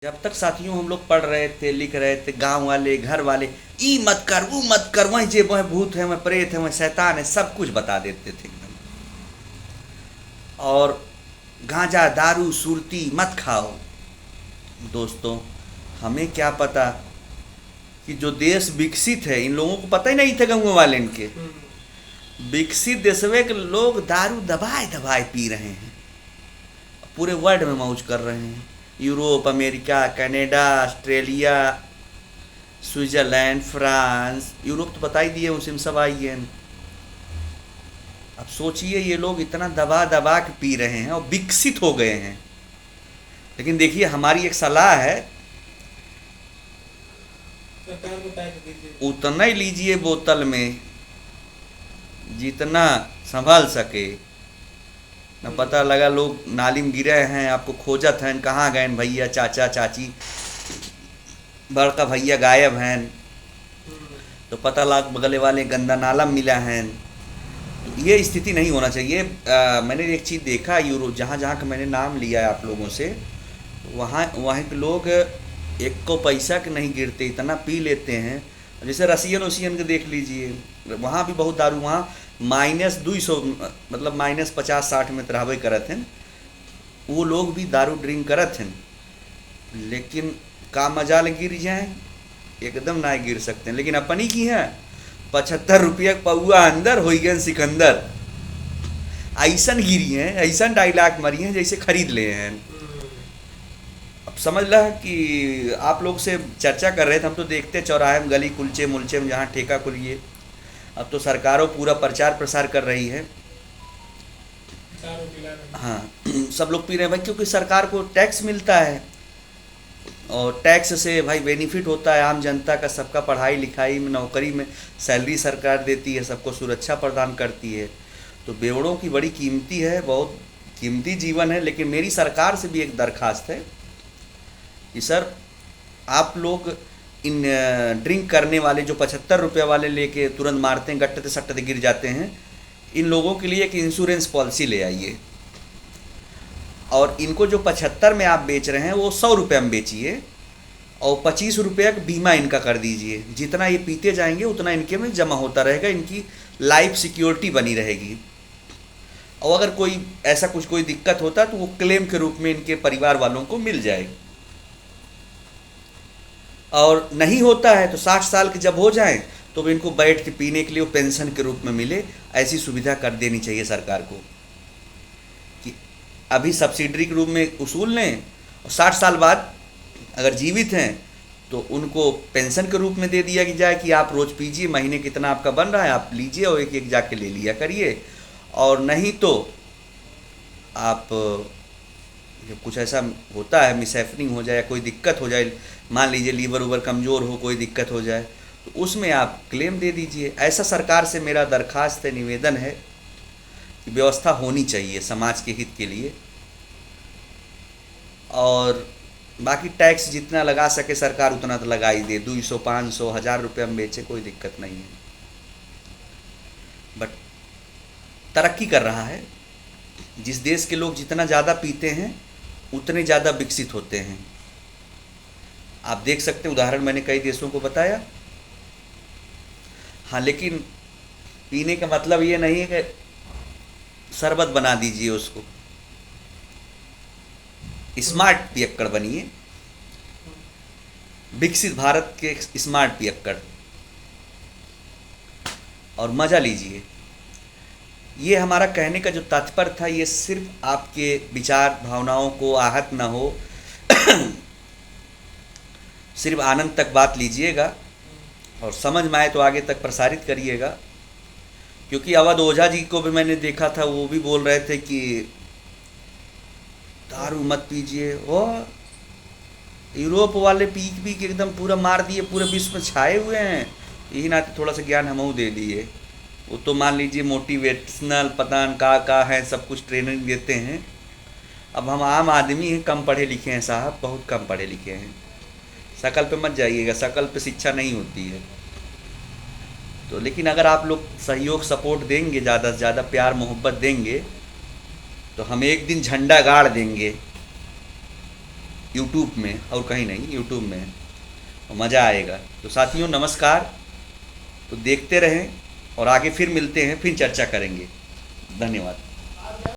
जब तक साथियों हम लोग पढ़ रहे थे, लिख रहे थे, गांव वाले, घर वाले, ई मत कर, वो मत कर, वहीं जे वह भूत है, वह प्रेत है, वह शैतान है, सब कुछ बता देते थे एकदम। और गांजा दारू सुरती मत खाओ। दोस्तों, हमें क्या पता कि जो देश विकसित है, इन लोगों को पता ही नहीं था गाँव वाले इनके विकसित देशवे के लोग दारू दबाए दबाए पी रहे हैं, पूरे वर्ल्ड में मौज कर रहे हैं। Europe, America, Canada, Australia, Switzerland, France, Europe तो बता ही दिए, उसी में सब आई है। अब सोचिए ये लोग इतना दबा दबा के पी रहे हैं और विकसित हो गए हैं। लेकिन देखिए, हमारी एक सलाह है, सरकार को टैक्स दीजिए। उतना ही लीजिए बोतल में जितना संभाल सके। न पता लगा लोग नाली में गिरे हैं, आपको खोजत हैं, कहाँ गए भैया, चाचा चाची, बड़का भैया गायब हैं, तो पता लग बगले वाले गंदा नाला में मिला है। तो ये स्थिति नहीं होना चाहिए। मैंने एक चीज़ देखा, यूरोप, जहाँ जहाँ का मैंने नाम लिया है आप लोगों से, वहाँ वहाँ के लोग एक को पैसा के नहीं गिरते, इतना पी लेते हैं। जैसे रसियन वसियन के देख लीजिए, वहाँ भी बहुत दारू, वहाँ -200, मतलब -50-60 में रहबे करत हैं, वो लोग भी दारू ड्रिंक करत हैं। लेकिन का मजाल गिर जाए, एकदम ना गिर सकते हैं। लेकिन अपनी की है 75 रुपया पौआ अंदर हो गए सिकंदर, ऐसन गिरी हैं, ऐसन डायलॉग मरी हैं जैसे खरीद ले हैं। अब समझ ला कि आप लोग से चर्चा कर रहे थे, हम तो देखते चौराहे में, गली कुलचे मुलचे में, जहाँ ठेका खुलिए, अब तो सरकारों पूरा प्रचार प्रसार कर रही है। दारू पिला रहे हैं। हाँ सब लोग पी रहे हैं भाई, क्योंकि सरकार को टैक्स मिलता है, और टैक्स से भाई बेनिफिट होता है आम जनता का, सबका पढ़ाई लिखाई में, नौकरी में सैलरी सरकार देती है, सबको सुरक्षा प्रदान करती है। तो बेवड़ों की बड़ी कीमती है, बहुत कीमती जीवन है। लेकिन मेरी सरकार से भी एक दरखास्त है कि सर, आप लोग इन ड्रिंक करने वाले, जो 75 रुपये वाले लेके तुरंत मारते हैं, गट्टे सट्टे गिर जाते हैं, इन लोगों के लिए एक इंश्योरेंस पॉलिसी ले आइए। और इनको जो 75 में आप बेच रहे हैं, वो 100 रुपये में बेचिए, और 25 रुपये का बीमा इनका कर दीजिए। जितना ये पीते जाएंगे उतना इनके में जमा होता रहेगा, इनकी लाइफ सिक्योरिटी बनी रहेगी। और अगर कोई ऐसा कुछ कोई दिक्कत होता है तो वो क्लेम के रूप में इनके परिवार वालों को मिल जाएगी। और नहीं होता है तो 60 साल के जब हो जाएं तो इनको बैठ के पीने के लिए वो पेंशन के रूप में मिले, ऐसी सुविधा कर देनी चाहिए सरकार को, कि अभी सब्सिडरी के रूप में उसूल लें, और 60 साल बाद अगर जीवित हैं तो उनको पेंशन के रूप में दे दिया कि जाए कि आप रोज़ पीजिए, महीने कितना आपका बन रहा है आप लीजिए, और एक एक जाके ले लिया करिए। और नहीं तो आप, जब कुछ ऐसा होता है, मिसहैपनिंग हो जाए, कोई दिक्कत हो जाए, मान लीजिए लीवर उवर कमज़ोर हो, कोई दिक्कत हो जाए, तो उसमें आप क्लेम दे दीजिए। ऐसा सरकार से मेरा दरखास्त है, निवेदन है कि व्यवस्था होनी चाहिए समाज के हित के लिए। और बाकी टैक्स जितना लगा सके सरकार उतना तो लगा ही दे, 200, 500, 1000 रुपये में बेचे, कोई दिक्कत नहीं है। बट तरक्की कर रहा है। जिस देश के लोग जितना ज़्यादा पीते हैं उतने ज़्यादा विकसित होते हैं। आप देख सकते हैं, उदाहरण मैंने कई देशों को बताया। हाँ, लेकिन पीने का मतलब ये नहीं है कि शरबत बना दीजिए उसको, स्मार्ट पियक्कड़ बनिए, विकसित भारत के स्मार्ट पियक्कड़, और मज़ा लीजिए। ये हमारा कहने का जो तात्पर्य था, ये सिर्फ आपके विचार भावनाओं को आहत ना हो, सिर्फ आनंद तक बात लीजिएगा, और समझ में आए तो आगे तक प्रसारित करिएगा। क्योंकि अवध ओझा जी को भी मैंने देखा था, वो भी बोल रहे थे कि दारू मत पीजिए, और यूरोप वाले पी पी के एकदम पूरा मार दिए, पूरे विश्व में छाए हुए हैं। यही नाते थोड़ा सा ज्ञान हमहू दे दिए। वो तो मान लीजिए मोटिवेशनल पता न का है, सब कुछ ट्रेनिंग देते हैं। अब हम आम आदमी हैं, कम पढ़े लिखे हैं साहब, बहुत कम पढ़े लिखे हैं। शकल पे मत जाइएगा, शकल पे शिक्षा नहीं होती है। तो लेकिन अगर आप लोग सहयोग सपोर्ट देंगे, ज़्यादा से ज़्यादा प्यार मोहब्बत देंगे, तो हम एक दिन झंडा गाड़ देंगे यूट्यूब में, और कहीं नहीं, यूट्यूब में, और मज़ा आएगा। तो साथियों नमस्कार, तो देखते रहें और आगे फिर मिलते हैं, फिर चर्चा करेंगे। धन्यवाद।